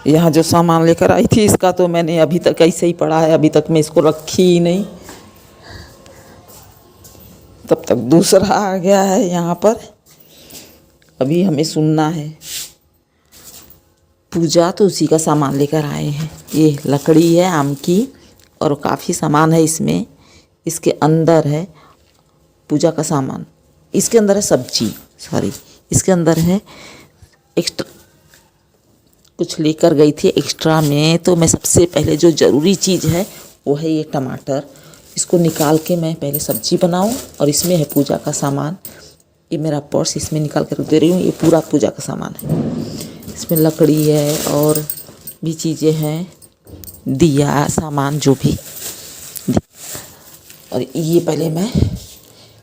यहाँ जो सामान लेकर आई थी इसका तो मैंने अभी तक ऐसे ही पड़ा है, अभी तक मैं इसको रखी ही नहीं। तब तक दूसरा आ गया है यहाँ पर। अभी हमें सुनना है पूजा, तो उसी का सामान लेकर आए हैं। ये लकड़ी है आम की और काफ़ी सामान है इसमें। इसके अंदर है पूजा का सामान, इसके अंदर है सब्जी, सॉरी इसके अंदर है एक्स्ट्रा कुछ लेकर गई थी एक्स्ट्रा में। तो मैं सबसे पहले जो ज़रूरी चीज़ है वो है ये टमाटर। इसको निकाल के मैं पहले सब्जी बनाऊं। और इसमें है पूजा का सामान। ये मेरा पर्स इसमें निकाल कर रख दे रही हूँ। ये पूरा पूजा का सामान है। इसमें लकड़ी है और भी चीज़ें हैं, दिया सामान जो भी। और ये पहले मैं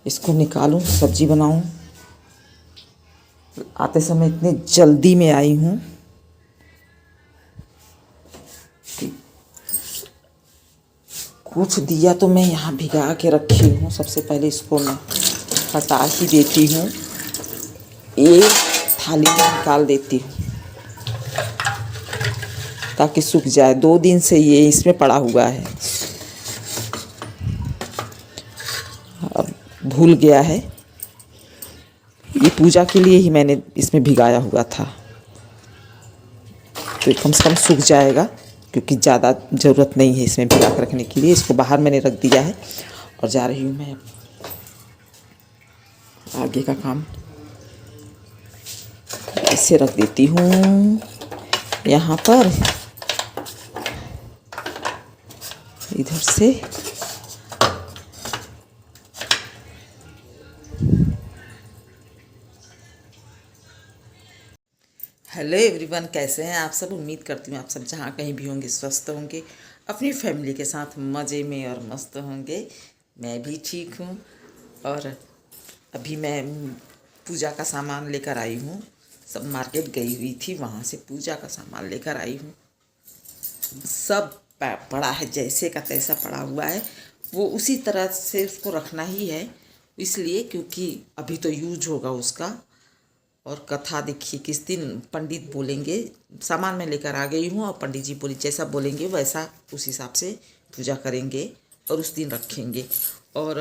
इसको निकालूं, सब्जी बनाऊं। आते समय इतनी जल्दी में आई हूँ। कुछ दिया तो मैं यहाँ भिगा के रखी हूँ। सबसे पहले इसको मैं हटा ही देती हूँ, एक थाली में निकाल देती हूँ ताकि सूख जाए। 2 दिन से ये इसमें पड़ा हुआ है, अब भूल गया है। ये पूजा के लिए ही मैंने इसमें भिगाया हुआ था, तो कम से कम सूख जाएगा क्योंकि ज़्यादा ज़रूरत नहीं है इसमें भिगा कर रखने के लिए। इसको बाहर मैंने रख दिया है और जा रही हूँ मैं आगे का काम। इसे रख देती हूँ यहाँ पर, इधर से। हेलो एवरीवन, कैसे हैं आप सब? उम्मीद करती हूँ आप सब जहाँ कहीं भी होंगे स्वस्थ होंगे, अपनी फैमिली के साथ मज़े में और मस्त होंगे। मैं भी ठीक हूँ। और अभी मैं पूजा का सामान लेकर आई हूँ। सब मार्केट गई हुई थी, वहाँ से पूजा का सामान लेकर आई हूँ। सब पड़ा है, जैसे का तैसा पड़ा हुआ है। वो उसी तरह से उसको रखना ही है, इसलिए क्योंकि अभी तो यूज होगा उसका। और कथा देखिए किस दिन पंडित बोलेंगे। सामान मैं लेकर आ गई हूँ और पंडित जी बोले जैसा बोलेंगे वैसा उस हिसाब से पूजा करेंगे और उस दिन रखेंगे। और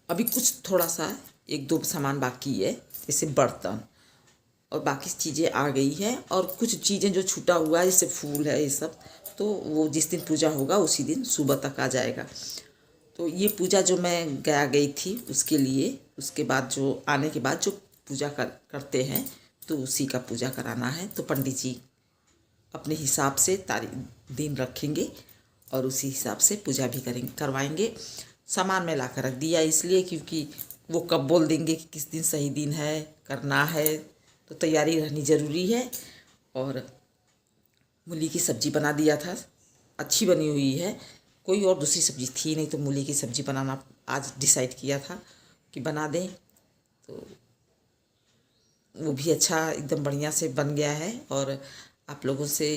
अभी कुछ थोड़ा सा 1-2 सामान बाकी है, जैसे बर्तन और बाकी चीज़ें आ गई हैं। और कुछ चीज़ें जो छूटा हुआ है जैसे फूल है, ये सब तो वो जिस दिन पूजा होगा उसी दिन सुबह तक आ जाएगा। तो ये पूजा जो मैं गई थी उसके लिए, उसके बाद जो आने के बाद जो पूजा करते हैं तो उसी का पूजा कराना है। तो पंडित जी अपने हिसाब से तारीख दिन रखेंगे और उसी हिसाब से पूजा भी करवाएंगे। सामान में ला कर रख दिया इसलिए क्योंकि वो कब बोल देंगे कि किस दिन सही दिन है, करना है, तो तैयारी रहनी ज़रूरी है। और मूली की सब्ज़ी बना दिया था, अच्छी बनी हुई है। कोई और दूसरी सब्ज़ी थी नहीं, तो मूली की सब्ज़ी बनाना आज डिसाइड किया था कि बना दें। तो वो भी अच्छा एकदम बढ़िया से बन गया है। और आप लोगों से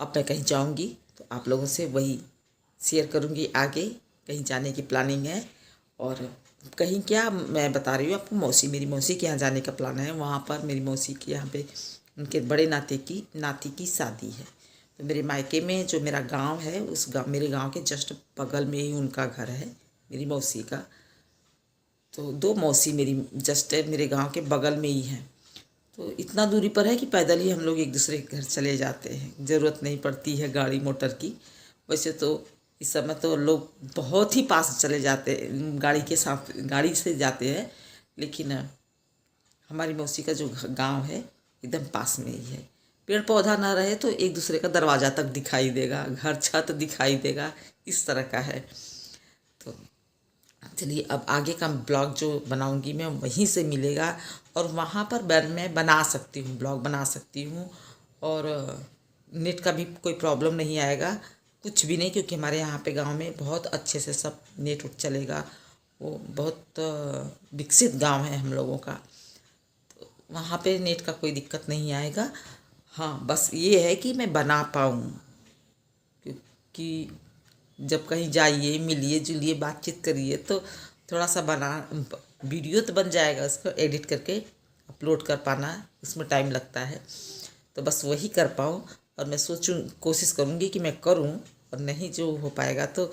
अब मैं कहीं जाऊंगी तो आप लोगों से वही शेयर करूंगी। आगे कहीं जाने की प्लानिंग है। और कहीं क्या, मैं बता रही हूँ आपको, मेरी मौसी के यहाँ जाने का प्लान है। वहाँ पर मेरी मौसी के यहाँ पे उनके बड़े नाती की शादी है। तो मेरे मायके में जो मेरा गांव है, उस मेरे गांव के जस्ट बगल में ही उनका घर है, मेरी मौसी का। तो 2 मौसी मेरी जस्ट मेरे गांव के बगल में ही हैं। तो इतना दूरी पर है कि पैदल ही हम लोग एक दूसरे के घर चले जाते हैं, ज़रूरत नहीं पड़ती है गाड़ी मोटर की। वैसे तो इस समय तो लोग बहुत ही पास चले जाते हैं, गाड़ी के साथ गाड़ी से जाते हैं, लेकिन हमारी मौसी का जो गांव है एकदम पास में ही है। पेड़ पौधा ना रहे तो एक दूसरे का दरवाज़ा तक दिखाई देगा, घर छत दिखाई देगा, इस तरह का है। तो चलिए अब आगे का ब्लॉग जो बनाऊंगी मैं वहीं से मिलेगा। और वहाँ पर मैं बना सकती हूँ, ब्लॉग बना सकती हूँ। और नेट का भी कोई प्रॉब्लम नहीं आएगा, कुछ भी नहीं, क्योंकि हमारे यहाँ पे गांव में बहुत अच्छे से सब नेट उठ चलेगा। वो बहुत विकसित गांव है हम लोगों का, तो वहाँ पे नेट का कोई दिक्कत नहीं आएगा। हाँ, बस ये है कि मैं बना पाऊँ, क्योंकि जब कहीं जाइए, मिलिए जुलिए, बातचीत करिए तो थोड़ा सा वीडियो तो बन जाएगा, उसको एडिट करके अपलोड कर पाना, इसमें टाइम लगता है। तो बस वही कर पाऊँ, और मैं कोशिश करूँगी कि मैं करूँ, और नहीं जो हो पाएगा तो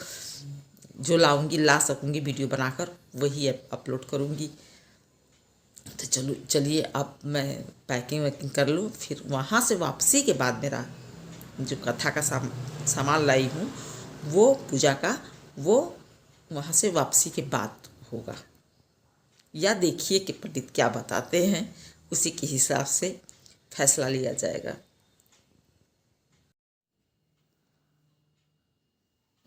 जो ला सकूँगी वीडियो बनाकर वही अपलोड करूँगी। तो चलिए अब मैं पैकिंग वैकिंग कर लूँ, फिर वहाँ से वापसी के बाद मेरा जो कथा का सामान लाई हूँ वो पूजा का, वो वहाँ से वापसी के बाद होगा, या देखिए कि पंडित क्या बताते हैं, उसी के हिसाब से फैसला लिया जाएगा।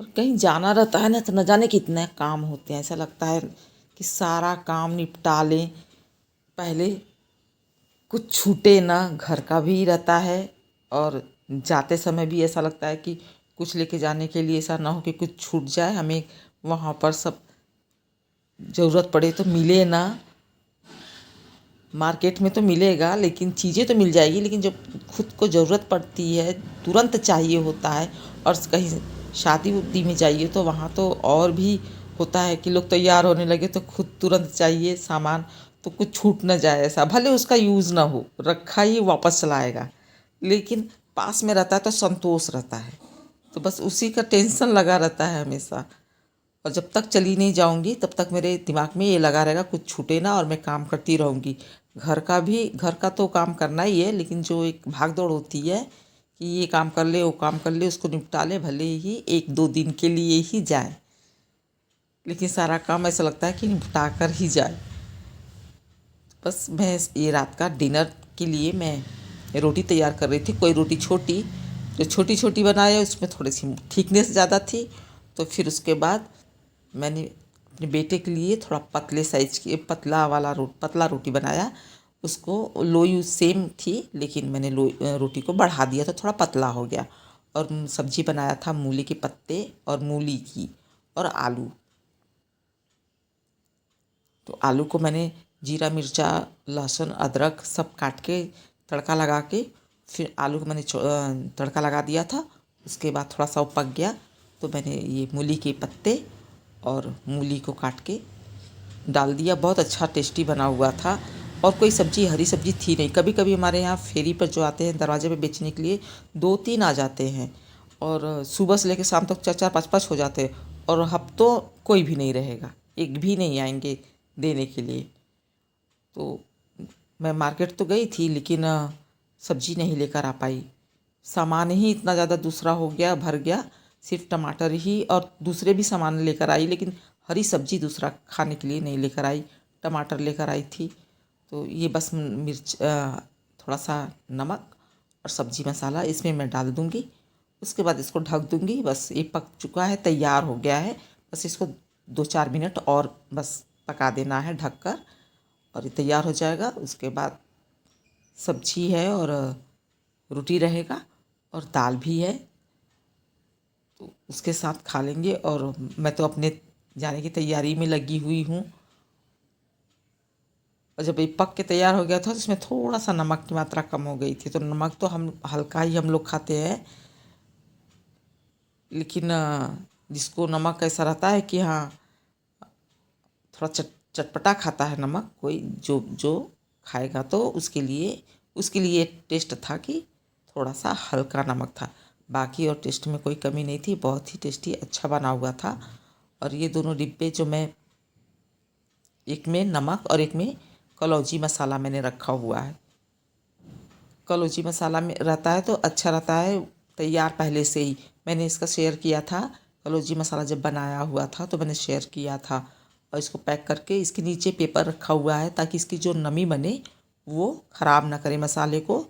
और कहीं जाना रहता है ना तो न जाने कितने काम होते हैं, ऐसा लगता है कि सारा काम निपटा लें पहले, कुछ छूटे ना। घर का भी रहता है और जाते समय भी ऐसा लगता है कि कुछ लेके जाने के लिए ऐसा ना हो कि कुछ छूट जाए, हमें वहाँ पर सब ज़रूरत पड़े तो मिले ना। मार्केट में तो मिलेगा, लेकिन चीज़ें तो मिल जाएगी, लेकिन जब खुद को ज़रूरत पड़ती है, तुरंत चाहिए होता है, और कहीं शादी उदी में जाइए तो वहाँ तो और भी होता है कि लोग तैयार होने लगे तो खुद तुरंत चाहिए सामान, तो कुछ छूट ना जाए ऐसा, भले उसका यूज़ ना हो, रखा ही वापस चलाएगा, लेकिन पास में रहता है तो संतोष रहता है। तो बस उसी का टेंशन लगा रहता है हमेशा, और जब तक चली नहीं जाऊंगी तब तक मेरे दिमाग में ये लगा रहेगा कुछ छूटे ना, और मैं काम करती रहूँगी। घर का तो काम करना ही है, लेकिन जो एक भाग दौड़ होती है कि ये काम कर ले वो काम कर ले, उसको निपटा ले, भले ही 1-2 दिन के लिए ही जाए, लेकिन सारा काम ऐसा लगता है कि निपटा कर ही जाए। बस मैं ये रात का डिनर के लिए मैं रोटी तैयार कर रही थी। कोई रोटी छोटी, जो छोटी छोटी बनाए उसमें थोड़ी सी थिकनेस ज़्यादा थी, तो फिर उसके बाद मैंने अपने बेटे के लिए थोड़ा पतले साइज की पतला रोटी बनाया। उसको लोई सेम थी, लेकिन मैंने रोटी को बढ़ा दिया तो थोड़ा पतला हो गया। और सब्जी बनाया था मूली के पत्ते और मूली की, और आलू। तो आलू को मैंने जीरा मिर्चा लहसुन अदरक सब काट के तड़का लगा के, फिर आलू को मैंने तड़का लगा दिया था। उसके बाद थोड़ा सा पक गया तो मैंने ये मूली के पत्ते और मूली को काट के डाल दिया। बहुत अच्छा टेस्टी बना हुआ था, और कोई सब्जी हरी सब्जी थी नहीं। कभी कभी हमारे यहाँ फेरी पर जो आते हैं दरवाजे पे बेचने के लिए, 2-3 आ जाते हैं, और सुबह से लेकर शाम तक 4-4 5-5 हो जाते हैं, और हफ्तों कोई भी नहीं रहेगा, एक भी नहीं आएंगे देने के लिए। तो मैं मार्केट तो गई थी, लेकिन सब्जी नहीं लेकर आ पाई। सामान ही इतना ज़्यादा दूसरा हो गया, भर गया। सिर्फ टमाटर ही और दूसरे भी सामान लेकर आई, लेकिन हरी सब्जी दूसरा खाने के लिए नहीं लेकर आई। टमाटर लेकर आई थी। तो ये बस मिर्च, थोड़ा सा नमक और सब्जी मसाला इसमें मैं डाल दूँगी। उसके बाद इसको ढक दूँगी। बस ये पक चुका है, तैयार हो गया है। बस इसको 2-4 मिनट और बस पका देना है ढककर, और ये तैयार हो जाएगा। उसके बाद सब्जी है और रोटी रहेगा और दाल भी है, तो उसके साथ खा लेंगे। और मैं तो अपने जाने की तैयारी में लगी हुई हूँ। और जब ये पक के तैयार हो गया था तो इसमें थोड़ा सा नमक की मात्रा कम हो गई थी, तो नमक तो हम हल्का ही हम लोग खाते हैं, लेकिन जिसको नमक ऐसा रहता है कि हाँ थोड़ा चटपटा खाता है नमक, कोई जो जो खाएगा तो उसके लिए टेस्ट था कि थोड़ा सा हल्का नमक था। बाकी और टेस्ट में कोई कमी नहीं थी, बहुत ही टेस्टी अच्छा बना हुआ था। और ये दोनों डिब्बे जो मैं, एक में नमक और एक में कलौजी मसाला मैंने रखा हुआ है। कलौजी मसाला में रहता है तो अच्छा रहता है तैयार पहले से ही। मैंने इसका शेयर किया था, कलौजी मसाला जब बनाया हुआ था तो मैंने शेयर किया था। और इसको पैक करके इसके नीचे पेपर रखा हुआ है ताकि इसकी जो नमी बने वो ख़राब ना करे मसाले को,